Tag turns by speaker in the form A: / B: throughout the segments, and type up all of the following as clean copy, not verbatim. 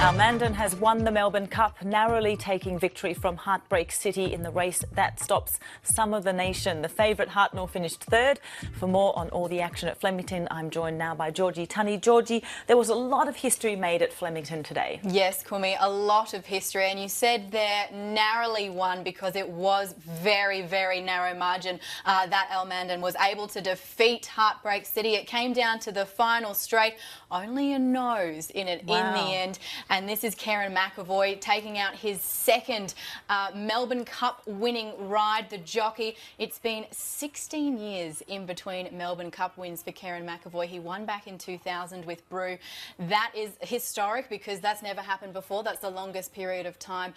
A: Our Mandan has won the Melbourne Cup, narrowly taking victory from Heartbreak City in the race that stops some of the nation. The favourite Hartnell finished third. For more on all the action at Flemington, I'm joined now by Georgie Tunny. Georgie, there was a lot of history made at Flemington today.
B: Yes, Kumi, a lot of history. And you said there narrowly won because it was very, very narrow margin that Al Mandan was able to defeat Heartbreak City. It came down to the final straight, only a nose in it in the end. And this is Kieran McAvoy taking out his second Melbourne Cup winning ride, the jockey. It's been 16 years in between Melbourne Cup wins for Kieran McAvoy. He won back in 2000 with Brew. That is historic because that's never happened before. That's the longest period of time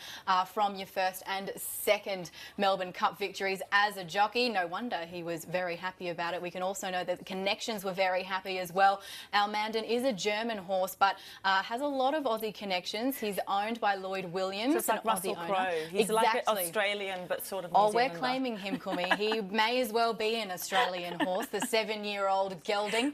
B: from your first and second Melbourne Cup victories as a jockey. No wonder he was very happy about it. We can also know that the connections were very happy as well. Al Mandan is a German horse but has a lot of Aussie connections. He's owned by Lloyd Williams.
A: So it's like Russell Crowe. He's like an Australian but sort of New Zealander.
B: We're claiming him, Kumi. He may as well be an Australian horse, the 7-year-old gelding.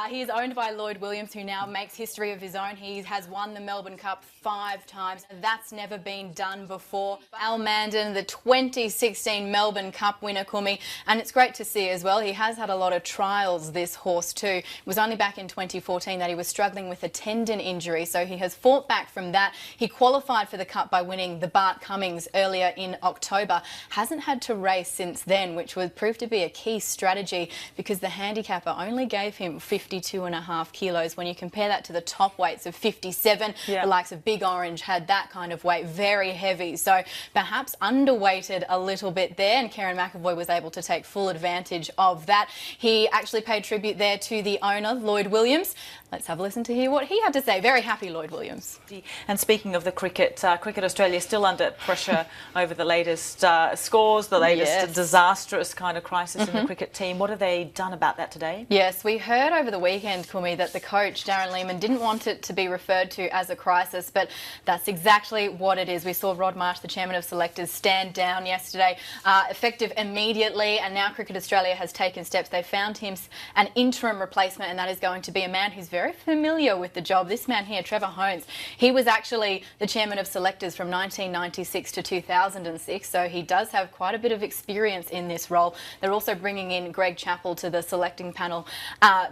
B: He is owned by Lloyd Williams, who now makes history of his own. He has won the Melbourne Cup 5 times. That's never been done before. Al Mandan, the 2016 Melbourne Cup winner, Kumi, and it's great to see as well. He has had a lot of trials, this horse too. It was only back in 2014 that he was struggling with a tendon injury, so he has fought back from that. He qualified for the Cup by winning the Bart Cummings earlier in October. Hasn't had to race since then, which would prove to be a key strategy because the handicapper only gave him 52.5 kilos. When you compare that to the top weights of 57, the likes of Big Orange had that kind of weight, very heavy. So perhaps underweighted a little bit there, and Kieran McAvoy was able to take full advantage of that. He actually paid tribute there to the owner, Lloyd Williams. Let's have a listen to hear what he had to say. Very happy, Lloyd Williams.
A: And speaking of the cricket, Cricket Australia is still under pressure over the latest scores, the latest disastrous kind of crisis in the cricket team. What have they done about that today?
B: Yes, we heard over the weekend, Kumi, that the coach, Darren Lehman, didn't want it to be referred to as a crisis, but that's exactly what it is. We saw Rod Marsh, the chairman of selectors, stand down yesterday, effective immediately, and now Cricket Australia has taken steps. They found him an interim replacement, and that is going to be a man who's very familiar with the job. This man here, Trevor Hones, he was actually the chairman of selectors from 1996 to 2006, so he does have quite a bit of experience in this role. They're also bringing in Greg Chappell to the selecting panel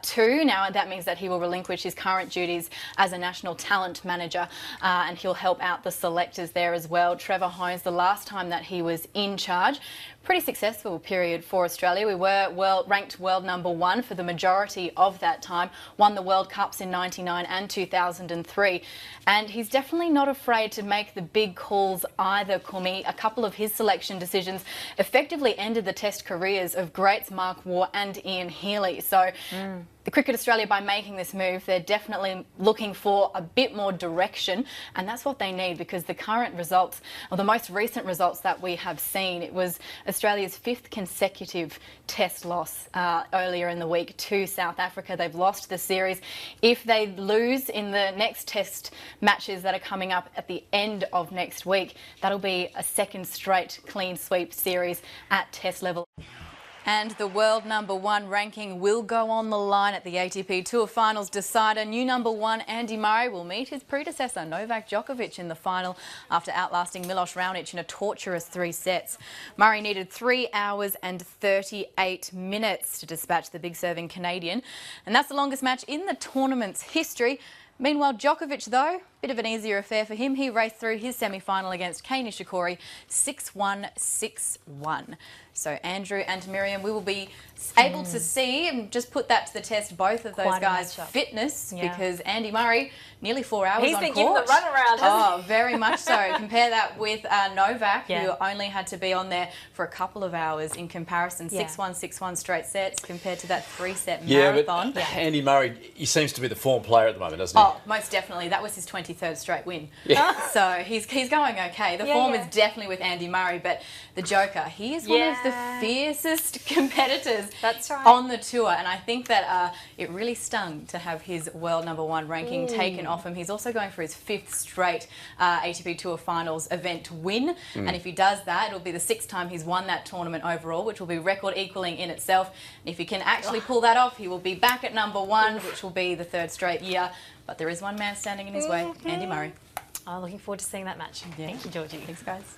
B: too. Now that means that he will relinquish his current duties as a national talent manager and he'll help out the selectors there as well. Trevor Hones, the last time that he was in charge, pretty successful period for Australia. We were ranked world #1 for the majority of that time, won the World Cups in 99 and 2003, and he's definitely not afraid to make the big calls either, Kumi. A couple of his selection decisions effectively ended the test careers of greats Mark Waugh and Ian Healy. So the Cricket Australia, by making this move, they're definitely looking for a bit more direction, and that's what they need because the current results, or the most recent results that we have seen, it was Australia's 5th consecutive test loss earlier in the week to South Africa. They've lost the series. If they lose in the next test matches that are coming up at the end of next week, that'll be a second straight clean sweep series at test level. And the world #1 ranking will go on the line at the ATP Tour Finals decider. New #1 Andy Murray will meet his predecessor Novak Djokovic in the final after outlasting Milos Raonic in a torturous 3 sets. Murray needed 3 hours and 38 minutes to dispatch the big serving Canadian, and that's the longest match in the tournament's history. Meanwhile, Djokovic, though, bit of an easier affair for him. He raced through his semi-final against Kei Nishikori 6-1, 6-1. So Andrew and Miriam, we will be able to see and just put that to the test, both of those guys' fitness, because Andy Murray, nearly 4 hours on court.
A: He's been given the runaround, hasn't he?
B: Very much so. Compare that with Novak, who only had to be on there for a couple of hours in comparison. 6-1, 6-1 straight sets compared to that 3-set marathon.
C: But Andy Murray, he seems to be the form player at the moment, doesn't he?
B: Oh, most definitely. That was his 23rd straight win. So he's going okay. The form is definitely with Andy Murray, but the Joker, he is one of the fiercest competitors on the tour, and I think that it really stung to have his world #1 ranking taken off him. He's also going for his 5th straight ATP Tour Finals event win, and if he does that, it'll be the 6th time he's won that tournament overall, which will be record equaling in itself. And if he can actually pull that off, he will be back at #1, which will be the 3rd straight year. But there is one man standing in his way, Andy Murray.
D: Looking forward to seeing that match.
E: Yeah.
D: Thank you, Georgie.
E: Thanks, guys.